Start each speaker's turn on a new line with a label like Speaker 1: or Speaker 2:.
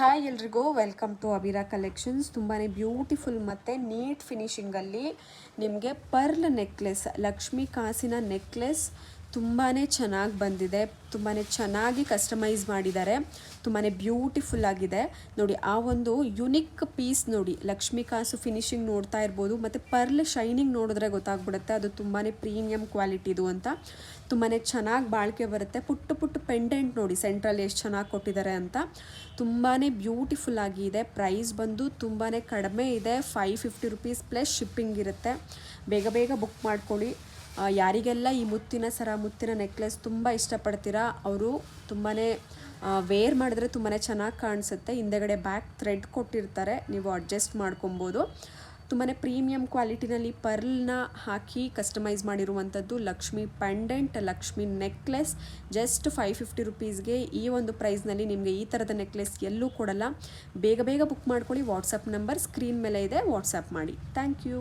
Speaker 1: Hi ಎಲ್ರಿಗೂ welcome to ಅಬಿರಾ collections. ತುಂಬಾ beautiful ಮತ್ತು ನೀಟ್ ಫಿನಿಶಿಂಗಲ್ಲಿ ನಿಮಗೆ ಪರ್ಲ್ ನೆಕ್ಲೆಸ್, ಲಕ್ಷ್ಮೀ ಕಾಸಿನ ನೆಕ್ಲೆಸ್ ತುಂಬಾ ಚೆನ್ನಾಗಿ ಬಂದಿದೆ. ತುಂಬಾ ಚೆನ್ನಾಗಿ ಕಸ್ಟಮೈಸ್ ಮಾಡಿದ್ದಾರೆ. ತುಂಬಾ ಬ್ಯೂಟಿಫುಲ್ ಆಗಿದೆ ನೋಡಿ. ಆ ಒಂದು ಯುನಿಕ್ ಪೀಸ್ ನೋಡಿ, ಲಕ್ಷ್ಮೀ ಕಾಸು ಫಿನಿಶಿಂಗ್ ನೋಡ್ತಾ ಇರ್ಬೋದು. ಮತ್ತು ಪರ್ಲ್ ಶೈನಿಂಗ್ ನೋಡಿದ್ರೆ ಗೊತ್ತಾಗ್ಬಿಡುತ್ತೆ ಅದು ತುಂಬಾ ಪ್ರೀಮಿಯಂ ಕ್ವಾಲಿಟಿದು ಅಂತ. ತುಂಬಾ ಚೆನ್ನಾಗಿ ಬಾಳಿಕೆ ಬರುತ್ತೆ. ಪುಟ್ಟ ಪುಟ್ಟ ಪೆಂಡೆಂಟ್ ನೋಡಿ ಸೆಂಟ್ರಲ್ಲಿ ಎಷ್ಟು ಚೆನ್ನಾಗಿ ಕೊಟ್ಟಿದ್ದಾರೆ ಅಂತ. ತುಂಬಾ ಬ್ಯೂಟಿಫುಲ್ ಆಗಿದೆ. ಪ್ರೈಸ್ ಬಂದು ತುಂಬಾ ಕಡಿಮೆ ಇದೆ. 550 ರುಪೀಸ್ ಪ್ಲಸ್ ಶಿಪ್ಪಿಂಗ್ ಇರುತ್ತೆ. ಬೇಗ ಬೇಗ ಬುಕ್ ಮಾಡ್ಕೊಳ್ಳಿ. ಯಾರಿಗೆಲ್ಲ ಈ ಮುತ್ತಿನ ಸರ, ಮುತ್ತಿನ ನೆಕ್ಲೆಸ್ ತುಂಬ ಇಷ್ಟಪಡ್ತೀರಾ ಅವರು ತುಂಬಾ ವೇರ್ ಮಾಡಿದ್ರೆ ತುಂಬಾ ಚೆನ್ನಾಗಿ ಕಾಣಿಸುತ್ತೆ. ಹಿಂದೆಗಡೆ ಬ್ಯಾಕ್ ಥ್ರೆಡ್ ಕೊಟ್ಟಿರ್ತಾರೆ, ನೀವು ಅಡ್ಜಸ್ಟ್ ಮಾಡ್ಕೊಬೋದು. ತುಂಬಾ ಪ್ರೀಮಿಯಂ ಕ್ವಾಲಿಟಿನಲ್ಲಿ ಪರ್ಲ್ನ ಹಾಕಿ ಕಸ್ಟಮೈಸ್ ಮಾಡಿರುವಂಥದ್ದು Lakshmi pendant, Lakshmi necklace. Just 550 ರುಪೀಸ್ಗೆ ಈ ಒಂದು ಪ್ರೈಸ್ನಲ್ಲಿ ನಿಮಗೆ ಈ ಥರದ ನೆಕ್ಲೆಸ್ ಎಲ್ಲೂ ಕೊಡಲ್ಲ. ಬೇಗ ಬೇಗ ಬುಕ್ ಮಾಡ್ಕೊಳ್ಳಿ. ವಾಟ್ಸಪ್ ನಂಬರ್ ಸ್ಕ್ರೀನ್ ಮೇಲೆ ಇದೆ, ವಾಟ್ಸಪ್ ಮಾಡಿ. Thank you.